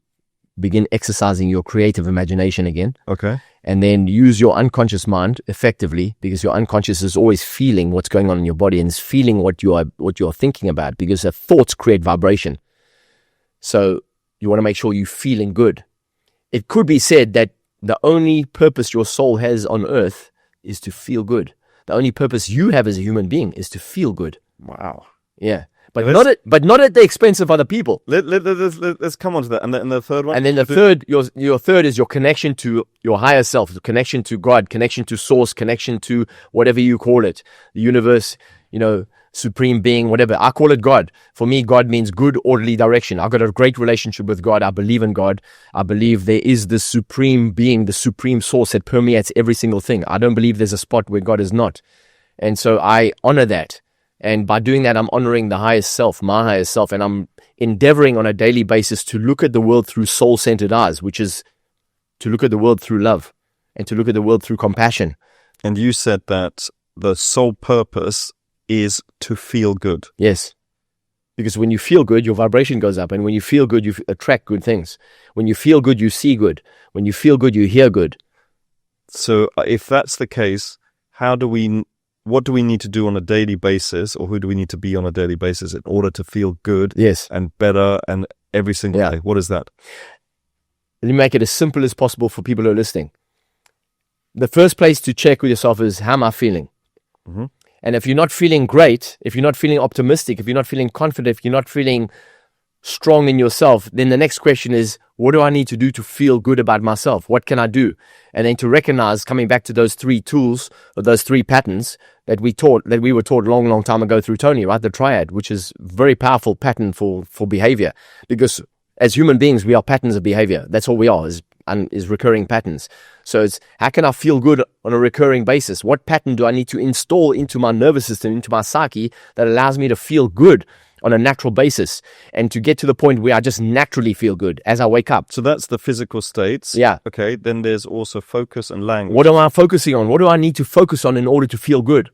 begin exercising your creative imagination again. Okay. And then use your unconscious mind effectively, because your unconscious is always feeling what's going on in your body and is feeling what you are thinking about, because the thoughts create vibration. So you want to make sure you're feeling good. It could be said that the only purpose your soul has on earth is to feel good. The only purpose you have as a human being is to feel good. Wow. Yeah. But not at the expense of other people. Let's come on to that. And then the third one? And then the third, your third is your connection to your higher self, the connection to God, connection to source, connection to whatever you call it, the universe, supreme being, whatever. I call it God. For me, God means good, orderly direction. I've got a great relationship with God. I believe in God. I believe there is the supreme being, the supreme source that permeates every single thing. I don't believe there's a spot where God is not. And so I honor that. And by doing that, I'm honoring the highest self, my highest self. And I'm endeavoring on a daily basis to look at the world through soul-centered eyes, which is to look at the world through love and to look at the world through compassion. And you said that the sole purpose is to feel good. Yes. Because when you feel good, your vibration goes up. And when you feel good, you attract good things. When you feel good, you see good. When you feel good, you hear good. So if that's the case, what do we need to do on a daily basis, or who do we need to be on a daily basis in order to feel good and better and every single day? What is that? Let me make it as simple as possible for people who are listening. The first place to check with yourself is, how am I feeling? Mm-hmm. And if you're not feeling great, if you're not feeling optimistic, if you're not feeling confident, if you're not feeling strong in yourself, then the next question is, what do I need to do to feel good about myself? What can I do? And then to recognize, coming back to those 3 tools or those 3 patterns that we were taught a long, long time ago through Tony, right? The triad, which is a very powerful pattern for behavior, because as human beings, we are patterns of behavior. That's all we are, is recurring patterns. So it's, how can I feel good on a recurring basis? What pattern do I need to install into my nervous system, into my psyche, that allows me to feel good on a natural basis, and to get to the point where I just naturally feel good as I wake up? So that's the physical states. Yeah. Okay. Then there's also focus and language. What am I focusing on? What do I need to focus on in order to feel good?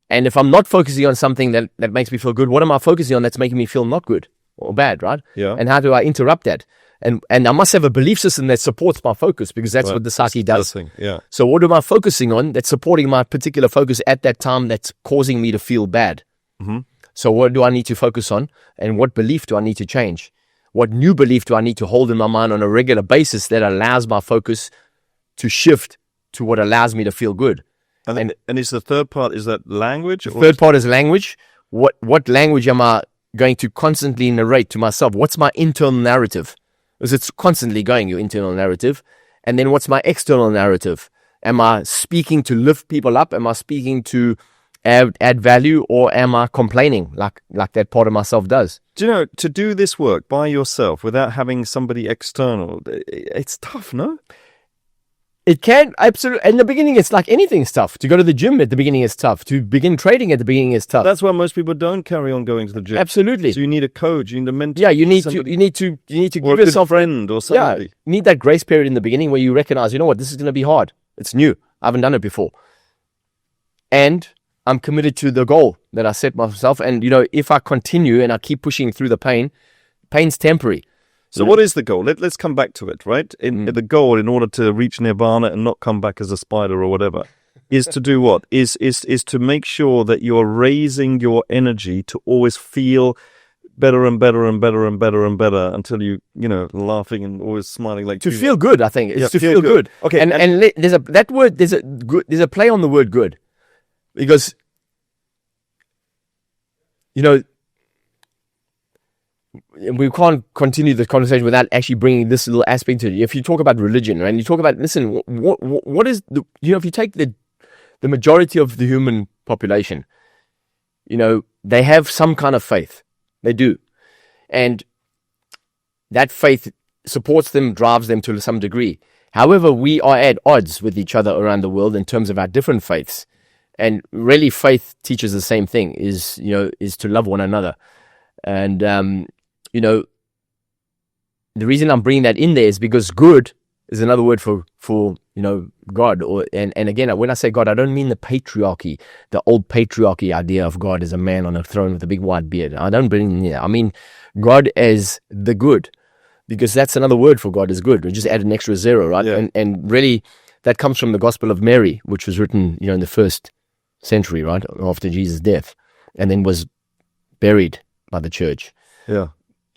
And if I'm not focusing on something that makes me feel good, what am I focusing on that's making me feel not good or bad, right? Yeah. And how do I interrupt that? And I must have a belief system that supports my focus, because that's what the psyche does. Yeah. So what am I focusing on that's supporting my particular focus at that time that's causing me to feel bad? Mm-hmm. So what do I need to focus on? And what belief do I need to change? What new belief do I need to hold in my mind on a regular basis that allows my focus to shift to what allows me to feel good? And is the third part, is that language? The third part is language. What language am I going to constantly narrate to myself? What's my internal narrative? Because it's constantly going, your internal narrative. And then what's my external narrative? Am I speaking to lift people up? Am I speaking to add value, or am I complaining like that part of myself does? Do you know, to do this work by yourself without having somebody external, it's tough, no? It can, absolutely. In the beginning, it's like anything's tough. To go to the gym at the beginning is tough. To begin trading at the beginning is tough. That's why most people don't carry on going to the gym. Absolutely. So you need a coach, you need a mentor. Yeah, you need to give yourself a friend or somebody. Yeah, you need that grace period in the beginning where you recognize, you know what, this is going to be hard. It's new. I haven't done it before. And I'm committed to the goal that I set myself. And, if I continue and I keep pushing through the pain's temporary. So what is the goal? Let's come back to it, right? The goal, in order to reach nirvana and not come back as a spider or whatever, is to do what? Is to make sure that you're raising your energy to always feel better and better and better and better and better until laughing and always smiling like to feel good. I think it's to feel good. Okay, and there's a play on the word good, because we can't continue the conversation without actually bringing this little aspect to it. If you talk about religion, and you talk about, listen, what is if you take the majority of the human population, they have some kind of faith. They do. And that faith supports them, drives them to some degree. However, we are at odds with each other around the world in terms of our different faiths. And really, faith teaches the same thing, is to love one another. And, the reason I'm bringing that in there is because good is another word for God. And again, when I say God, I don't mean the patriarchy, the old patriarchy idea of God as a man on a throne with a big white beard. I don't bring I mean God as the good, because that's another word for God is good. We just add an extra zero, right? Yeah. And really, that comes from the Gospel of Mary, which was written, in the 1st century, right, after Jesus' death, and then was buried by the church. Yeah.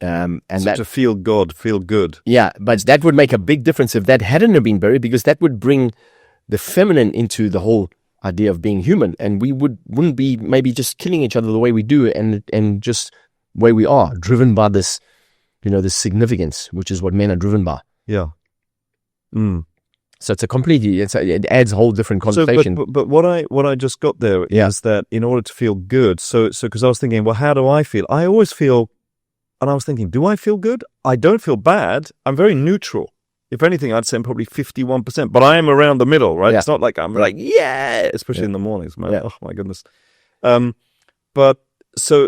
And so that to feel good. Yeah, but that would make a big difference if that hadn't have been buried, because that would bring the feminine into the whole idea of being human, and we wouldn't be maybe just killing each other the way we do, and just the way we are, driven by this, this significance, which is what men are driven by. Yeah. So it's it adds a whole different conversation. So, but what I just got there is that in order to feel good, so because I was thinking, well, how do I feel? I always feel. And I was thinking, do I feel good? I don't feel bad. I'm very neutral. If anything, I'd say I'm probably 51%, but I am around the middle, right? Yeah. It's not like I'm like, yeah, especially in the mornings, man. Yeah. Oh my goodness. But so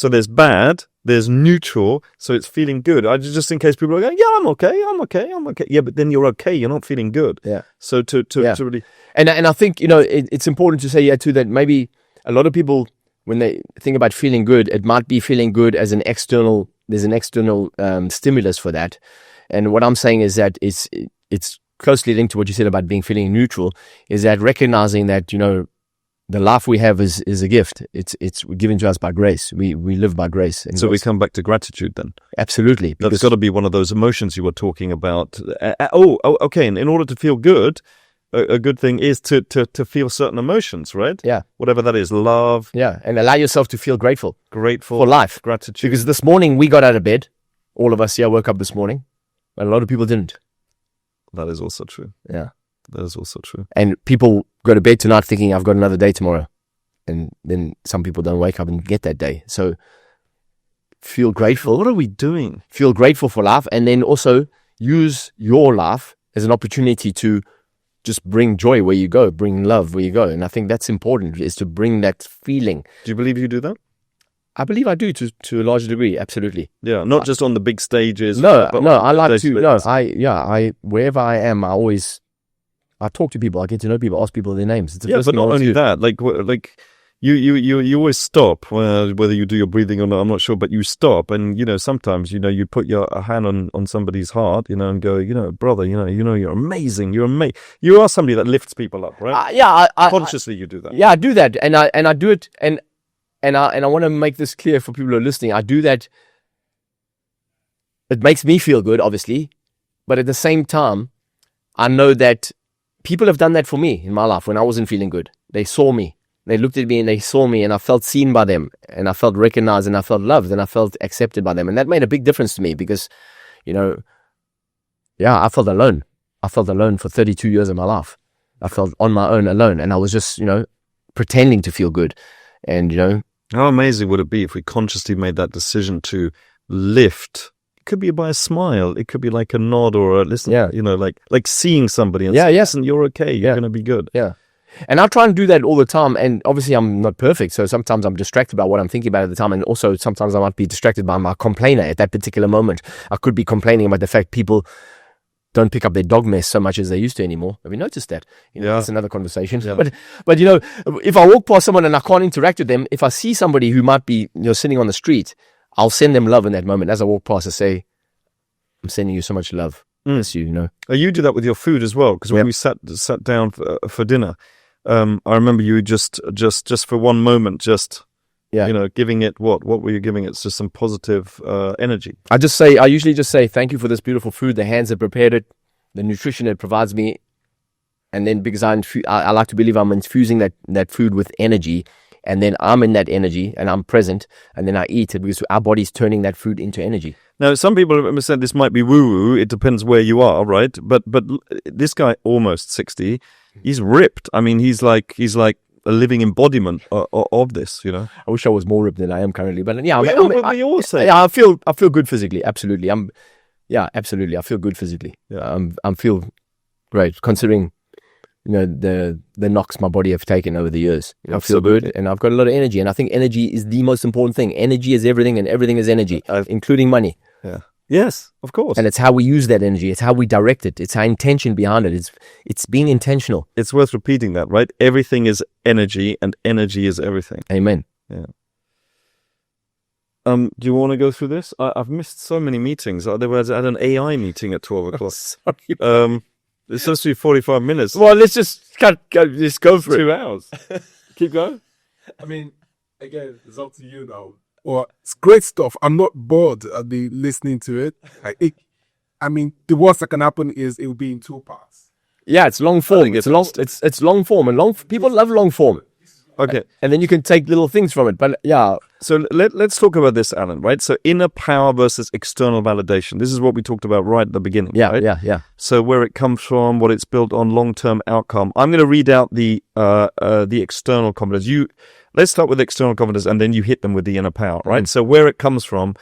there's bad, there's neutral, so it's feeling good. I just in case people are going, yeah, I'm okay. Yeah, but then you're okay. You're not feeling good. Yeah. So to really, and I think it's important to say too that maybe a lot of people, when they think about feeling good, it might be feeling good as there's an external stimulus for that. And what I'm saying is that it's closely linked to what you said about feeling neutral, is that recognizing that, the life we have is a gift. It's given to us by grace. We live by grace. So we come back to gratitude then. Absolutely. That's got to be one of those emotions you were talking about. Okay. And in order to feel good, a good thing is to feel certain emotions, right? Yeah. Whatever that is, love, Yeah. And allow yourself to feel grateful grateful for life. gratitude. Because this morning we got out of bed. All of us here woke up this morning, but a lot of people didn't. That is also true. Yeah. That is also true. And people go to bed tonight thinking, I've got another day tomorrow. And then some people don't wake up and get that day. So feel grateful. What are we doing? Feel grateful for life. And then also use your life as an opportunity to just bring joy where you go, bring love where you go. And I think that's important, is to bring that feeling. Do you believe you do that? I believe I do to a large degree. Absolutely. Yeah, not just on the big stages. No, but I like to. No, I wherever I am, I talk to people. I get to know people, ask people their names. It's the first but thing I not want to only do. that, like you always stop, whether you do your breathing or not, I'm not sure, but you stop, and sometimes you put a hand on somebody's heart, and go, brother, you're amazing, you are somebody that lifts people up, right? Consciously you do that. Yeah, I do that, and I do it, and I want to make this clear for people who are listening. I do that. It makes me feel good, obviously, but at the same time, I know that people have done that for me in my life when I wasn't feeling good. They saw me. They looked at me and they saw me, and I felt seen by them, and I felt recognized, and I felt loved, and I felt accepted by them. And that made a big difference to me because, I felt alone. I felt alone for 32 years of my life. I felt on my own alone, and I was just, pretending to feel good. And, How amazing would it be if we consciously made that decision to lift? It could be by a smile. It could be like a nod or a listen, like seeing somebody and saying, listen, you're okay. You're going to be good. Yeah. And I try and do that all the time. And obviously I'm not perfect. So sometimes I'm distracted by what I'm thinking about at the time. And also sometimes I might be distracted by my complainer at that particular moment. I could be complaining about the fact people don't pick up their dog mess so much as they used to anymore. Have you noticed that? That's another conversation. Yeah. But if I walk past someone and I can't interact with them, if I see somebody who might be sitting on the street, I'll send them love in that moment. As I walk past, I say, I'm sending you so much love. Bless you, You do that with your food as well, because when we sat down for dinner, I remember you just for one moment, giving it what were you giving it? It's just some positive energy. I usually just say, thank you for this beautiful food, the hands that prepared it, the nutrition it provides me. And then because I like to believe I'm infusing that food with energy, and then I'm in that energy and I'm present, and then I eat it because our body's turning that food into energy. Now, some people have said this might be woo-woo. It depends where you are, right? But this guy, almost 60, he's ripped. I mean, he's like a living embodiment of this. I wish I was more ripped than I am currently, but yeah, we all say. Yeah, I feel good physically. Absolutely, absolutely. I feel good physically. Yeah, I feel great considering the knocks my body have taken over the years. I feel good, and I've got a lot of energy. And I think energy is the most important thing. Energy is everything, and everything is energy, including money. Yeah. Yes, of course. And it's how we use that energy. It's how we direct it. It's our intention behind it. It's being intentional. It's worth repeating that, right? Everything is energy, and energy is everything. Amen. Yeah. Do you want to go through this? I've missed so many meetings. Otherwise, I had an AI meeting at 12 o'clock. Sorry. It's supposed to be 45 minutes. Well, let's just go for 2 hours. Keep going. I mean, again, it's up to you now. Well, it's great stuff. I'm not bored. I'll be listening to it. The worst that can happen is it will be in 2 parts. Yeah, it's long form. It's long form, and people love long form. Okay. And then you can take little things from it. But yeah. So let's talk about this, Allan, right? So inner power versus external validation. This is what we talked about right at the beginning. Yeah, right? yeah. So where it comes from, what it's built on, long-term outcome. I'm going to read out the external confidence. Let's start with external confidence, and then you hit them with the inner power, right? Mm-hmm. So where it comes from,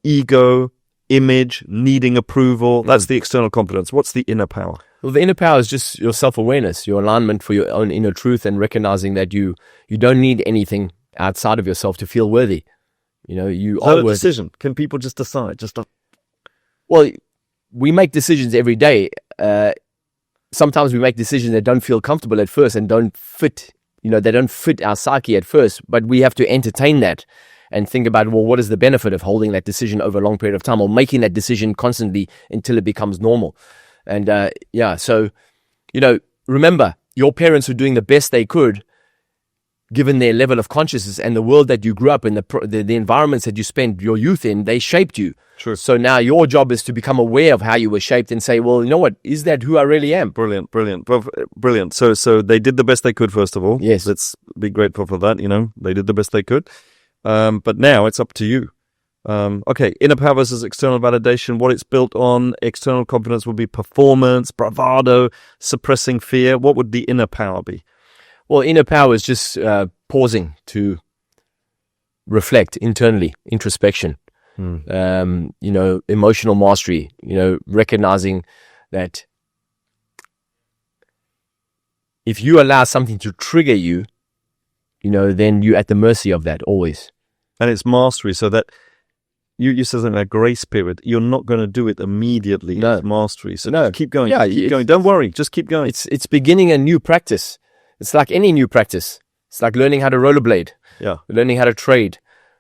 ego, image, needing approval. That's the external confidence. What's the inner power? Well, the inner power is just your self-awareness, your alignment for your own inner truth, and recognizing that you don't need anything outside of yourself to feel worthy. You are worthy. Decision. Can people just decide? Well, we make decisions every day. Sometimes we make decisions that don't feel comfortable at first and don't fit. They don't fit our psyche at first, but we have to entertain that and think about, well, what is the benefit of holding that decision over a long period of time, or making that decision constantly until it becomes normal. And so, remember, your parents were doing the best they could given their level of consciousness and the world that you grew up in, the environments that you spent your youth in, they shaped you. True. So now your job is to become aware of how you were shaped and say, well, you know what, is that who I really am? Brilliant. So they did the best they could, first of all. Yes. Let's be grateful for that. They did the best they could. But now it's up to you. Okay, inner power versus external validation. What it's built on, external confidence would be performance, bravado, suppressing fear. What would the inner power be? Well, inner power is just pausing to reflect internally, introspection, emotional mastery, recognizing that if you allow something to trigger you, then you're at the mercy of that always. And it's mastery, so that you said something like grace period. You're not going to do it immediately. No. It's mastery. So No. keep going. Yeah, keep going. Don't worry. Just keep going. It's beginning a new practice. It's like any new practice. It's like learning how to rollerblade, learning how to trade,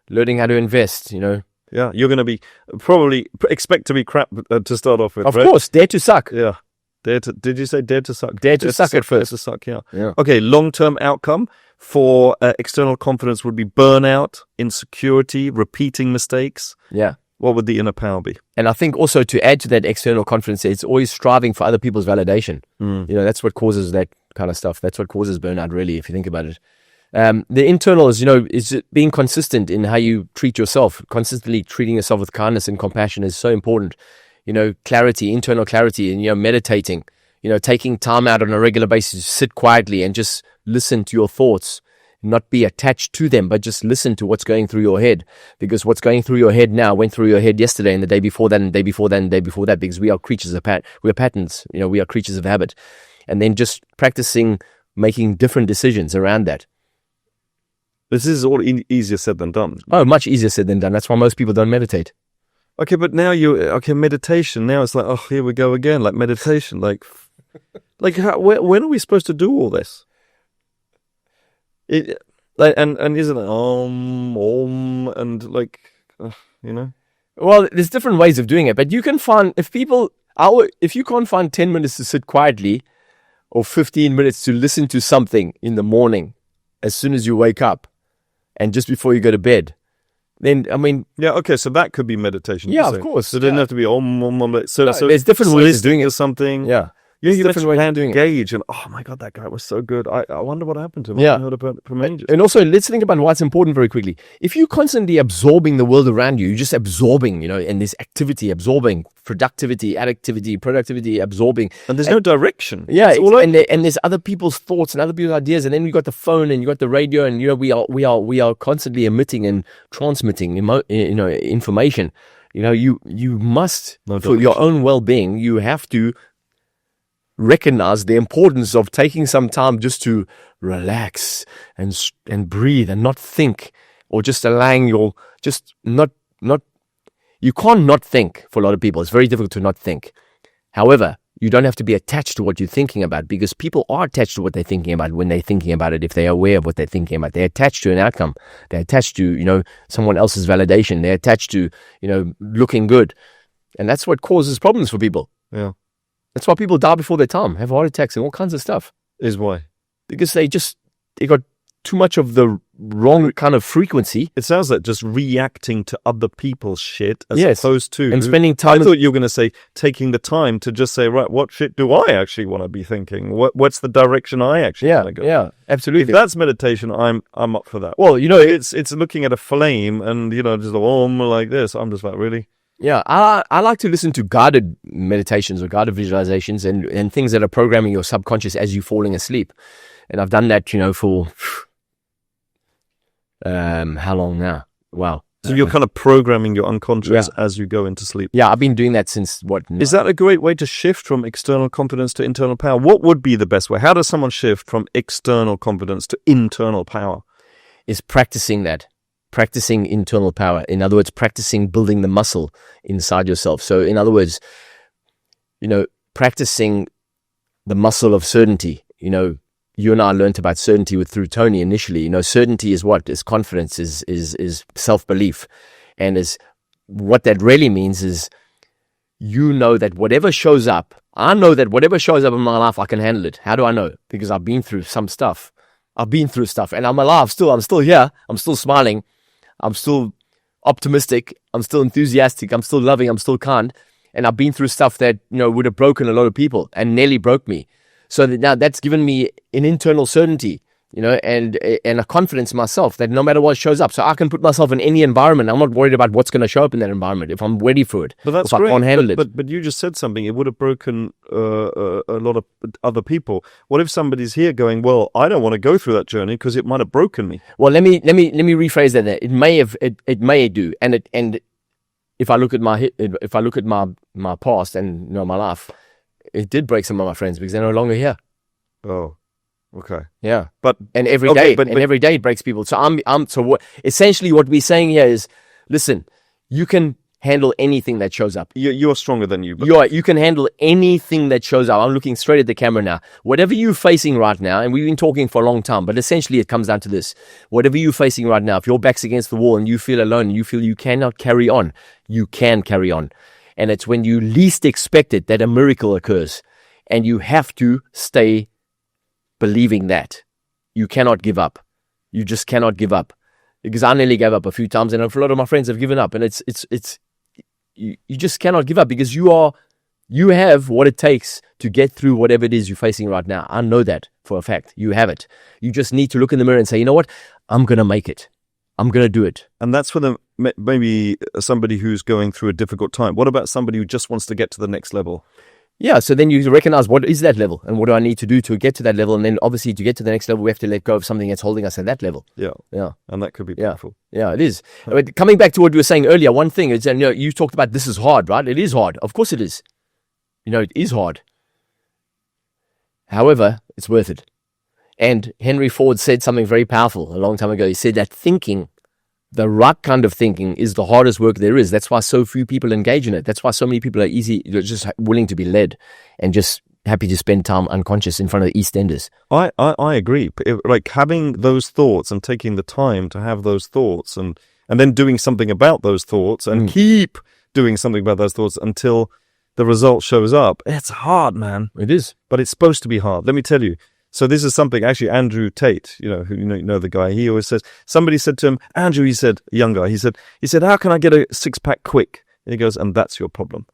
learning how to invest, Yeah, you're going to be probably expect to be crap to start off with. Of right? course, dare to suck. Yeah. Did you say dare to suck? Dare to suck at first. Dare to suck, yeah. Yeah. Okay, long-term outcome for external confidence would be burnout, insecurity, repeating mistakes. Yeah. What would the inner power be? And I think also to add to that external confidence, it's always striving for other people's validation. That's what causes that kind of stuff. That's what causes burnout, really, if you think about it. The internal is being consistent in how you treat yourself. Consistently treating yourself with kindness and compassion is so important. Clarity, internal clarity, and meditating. Taking time out on a regular basis to sit quietly and just listen to your thoughts. Not be attached to them, but just listen to what's going through your head. Because what's going through your head now went through your head yesterday and the day before that and the day before that and the day before that, because we are creatures of we are patterns. We are creatures of habit. And then just practicing making different decisions around that. This is all easier said than done. Oh, much easier said than done. That's why most people don't meditate. Okay, but now meditation. Now it's like, oh, here we go again. Like meditation, like when are we supposed to do all this? And isn't it and like Well, there's different ways of doing it, but you can find if you can't find 10 minutes to sit quietly or 15 minutes to listen to something in the morning as soon as you wake up and just before you go to bed, then okay, so that could be meditation. Yeah, of course. So it doesn't have to be So there's different ways of doing it. Or something. Yeah. You different ways of doing it. Engage and oh my god, that guy was so good. I wonder what happened to him. I Yeah. haven't heard about from ages. And also, let's think about what's important very quickly. If you're constantly absorbing the world around you, you're just absorbing, and this activity, absorbing productivity, additivity, productivity, absorbing. And there's no direction. Yeah, It's all and there's other people's thoughts and other people's ideas, and then you got the phone and you got the radio, and we are constantly emitting and transmitting information. You must, for your own well-being, you have to recognize the importance of taking some time just to relax and breathe and not think, or just allowing you can't not think. For a lot of people, it's very difficult to not think. However, you don't have to be attached to what you're thinking about, because people are attached to what they're thinking about when they're thinking about it. If they're aware of what they're thinking about, they're attached to an outcome. They're attached to, someone else's validation. They're attached to, looking good. And that's what causes problems for people. Yeah. That's why people die before their time, have heart attacks and all kinds of stuff. Is why? Because they got too much of the wrong kind of frequency. It sounds like just reacting to other people's shit as Yes. opposed to... And spending time... I thought you were going to say taking the time to just say, right, what shit do I actually want to be thinking? What's the direction I actually want to go? Yeah, absolutely. If that's meditation, I'm up for that. Well, it's looking at a flame and, just like this. I'm just like, really? Yeah, I like to listen to guided meditations or guided visualizations and things that are programming your subconscious as you're falling asleep. And I've done that, for how long now? Wow. So you're kind of programming your unconscious as you go into sleep. Yeah, I've been doing that since Is that a great way to shift from external confidence to internal power? What would be the best way? How does someone shift from external confidence to internal power? Is practicing that. Practicing internal power. In other words, practicing building the muscle inside yourself. So in other words, practicing the muscle of certainty. You and I learned about certainty through Tony initially. certainty is what? Is confidence, is self-belief. And what that really means is that whatever shows up, I know that whatever shows up in my life, I can handle it. How do I know? Because I've been through some stuff. I've been through stuff, and I'm alive still. I'm still here. I'm still smiling. I'm still optimistic. I'm still enthusiastic. I'm still loving. I'm still kind. And I've been through stuff that, would have broken a lot of people and nearly broke me. So that now that's given me an internal certainty, and a confidence in myself that no matter what shows up, so I can put myself in any environment. I'm not worried about what's going to show up in that environment if I'm ready for it. But that's if great. I can't handle it. But you just said something. It would have broken a lot of other people. What if somebody's here going, well, I don't want to go through that journey because it might have broken me. Well, let me rephrase that. It may do, and if I look at my past and my life, it did break some of my friends because they're no longer here. Oh, okay. Yeah, but every day it breaks people. So essentially what we're saying here is, listen, you can handle anything that shows up. You're stronger than you. You can handle anything that shows up. I'm looking straight at the camera now. Whatever you're facing right now, and we've been talking for a long time, but essentially it comes down to this. Whatever you're facing right now, if your back's against the wall and you feel alone and you feel you cannot carry on, you can carry on. And it's when you least expect it that a miracle occurs. And you have to stay believing that. You cannot give up. You just cannot give up. Because I nearly gave up a few times, and a lot of my friends have given up. And you just cannot give up because you have what it takes to get through whatever it is you're facing right now. I know that for a fact. You have it. You just need to look in the mirror and say, you know what? I'm going to make it. I'm going to do it. And that's for maybe somebody who's going through a difficult time. What about somebody who just wants to get to the next level? Yeah, so then you recognize what is that level and what do I need to do to get to that level. And then obviously to get to the next level, we have to let go of something that's holding us at that level. Yeah. And that could be painful. Yeah, it is. But coming back to what we were saying earlier, one thing is, you talked about this is hard, right? It is hard. Of course it is. It is hard. However, it's worth it. And Henry Ford said something very powerful a long time ago. He said that thinking, the right kind of thinking, is the hardest work there is. That's why so few people engage in it. That's why so many people are just willing to be led and just happy to spend time unconscious in front of the EastEnders. I agree. Like having those thoughts and taking the time to have those thoughts and then doing something about those thoughts and keep doing something about those thoughts until the result shows up. It's hard, man. It is. But it's supposed to be hard. Let me tell you. So this is something, actually, Andrew Tate, who you know the guy, he always says, somebody said to him, Andrew, he said, a young guy, he said, how can I get a six-pack quick? And he goes, and that's your problem.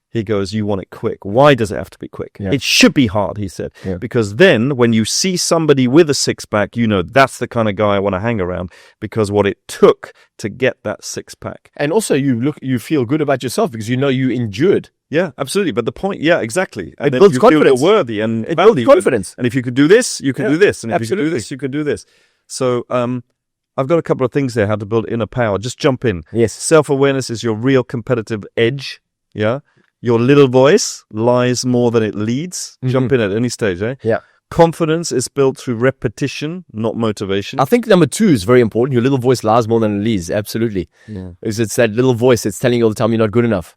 He goes, you want it quick. Why does it have to be quick? Yeah. It should be hard, he said, because then when you see somebody with a six-pack, that's the kind of guy I want to hang around because what it took to get that six-pack. And also you feel good about yourself because you endured. Yeah, absolutely. But the point, exactly. It builds confidence. Feel worthy and it builds confidence. And if you could do this, you can do this. And if absolutely. you could do this, you could do this. So I've got a couple of things there, how to build inner power. Just jump in. Yes. Self-awareness is your real competitive edge. Yeah. Your little voice lies more than it leads. Mm-hmm. Jump in at any stage, eh? Yeah. Confidence is built through repetition, not motivation. I think number 2 is very important. Your little voice lies more than it leads. Absolutely. Yeah. It's that little voice that's telling you all the time you're not good enough.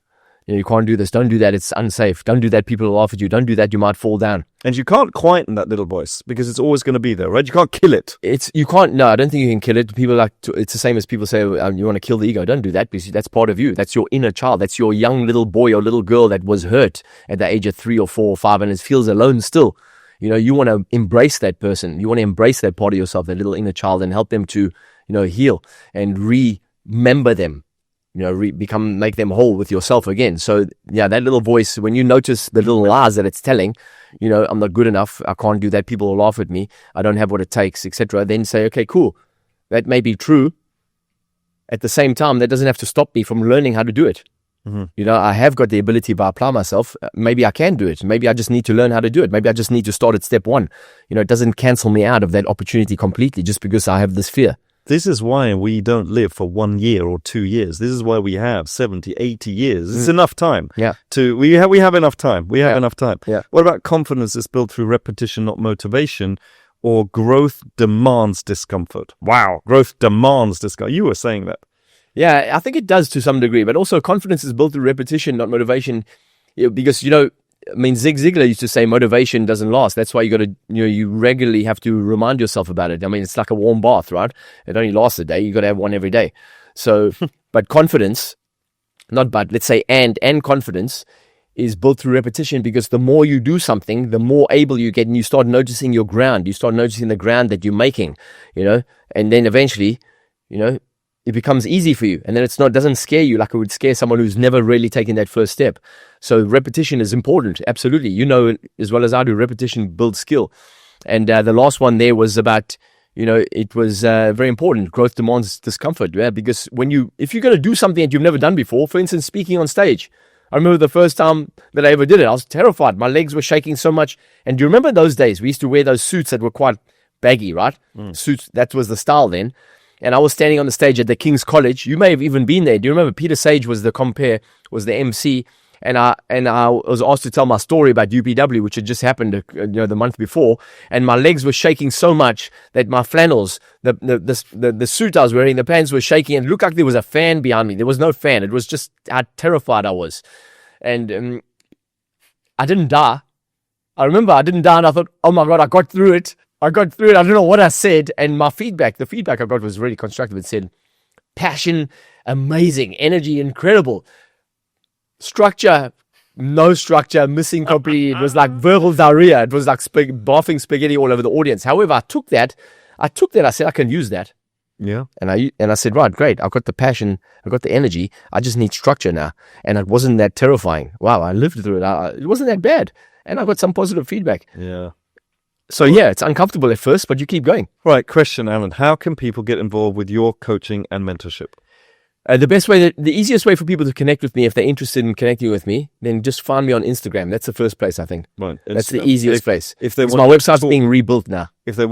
You can't do this. Don't do that. It's unsafe. Don't do that. People will laugh at you. Don't do that. You might fall down. And you can't quieten that little voice because it's always going to be there, right? You can't kill it. You can't. No, I don't think you can kill it. People it's the same as people say, you want to kill the ego. Don't do that because that's part of you. That's your inner child. That's your young little boy or little girl that was hurt at the age of 3 or 4 or 5 and feels alone still. You want to embrace that person. You want to embrace that part of yourself, that little inner child, and help them to, heal and remember them. Make them whole with yourself again. So that little voice, when you notice the little lies that it's telling, I'm not good enough, I can't do that, people will laugh at me, I don't have what it takes, etc. Then say, okay, cool, that may be true. At the same time, that doesn't have to stop me from learning how to do it. Mm-hmm. I have got the ability, if I apply myself, maybe I can do it. Maybe I just need to learn how to do it. Maybe I just need to start at step 1. It doesn't cancel me out of that opportunity completely just because I have this fear. This is why we don't live for 1 year or 2 years. This is why we have 70, 80 years. It's enough time. Yeah. We have enough time. We have enough time. Yeah. What about confidence is built through repetition, not motivation, or growth demands discomfort? Wow. Growth demands discomfort. You were saying that. Yeah, I think it does to some degree, but also confidence is built through repetition, not motivation. Because, Zig Ziglar used to say motivation doesn't last. That's why you got to, you regularly have to remind yourself about it. It's like a warm bath, right? It only lasts a day. You got to have one every day. So, but confidence, let's say and confidence is built through repetition, because the more you do something, the more able you get, and you start noticing your ground. You start noticing the ground that you're making, and then eventually, it becomes easy for you. And then doesn't scare you like it would scare someone who's never really taken that first step. So repetition is important. Absolutely. You know, as well as I do, repetition builds skill. And the last one there was about, it was very important. Growth demands discomfort. Yeah? Because if you're going to do something that you've never done before, for instance, speaking on stage, I remember the first time that I ever did it, I was terrified. My legs were shaking so much. And do you remember those days? We used to wear those suits that were quite baggy, right? Suits, that was the style then. And I was standing on the stage at the King's College. You may have even been there. Do you remember Peter Sage was the MC? And I was asked to tell my story about UPW, which had just happened, the month before. And my legs were shaking so much that my flannels, the suit I was wearing, the pants were shaking, and it looked like there was a fan behind me. There was no fan. It was just how terrified I was. And I didn't die. I remember I didn't die, and I thought, oh my God, I got through it. I don't know what I said. And the feedback I got was really constructive. It said, passion, amazing, energy, incredible. Structure, no structure, missing completely. It was like verbal diarrhea. It was like barfing spaghetti all over the audience. However, I took that. I said, I can use that. Yeah. And I said, right, great. I've got the passion. I've got the energy. I just need structure now. And it wasn't that terrifying. Wow, I lived through it. It wasn't that bad. And I got some positive feedback. Yeah. So yeah, it's uncomfortable at first, but you keep going. Right. Question, Allan. How can people get involved with your coaching and mentorship? The easiest way for people to connect with me, if they're interested in connecting with me, then just find me on Instagram. That's the first place, I think. Right. That's the easiest place. If they my website's being rebuilt now. If they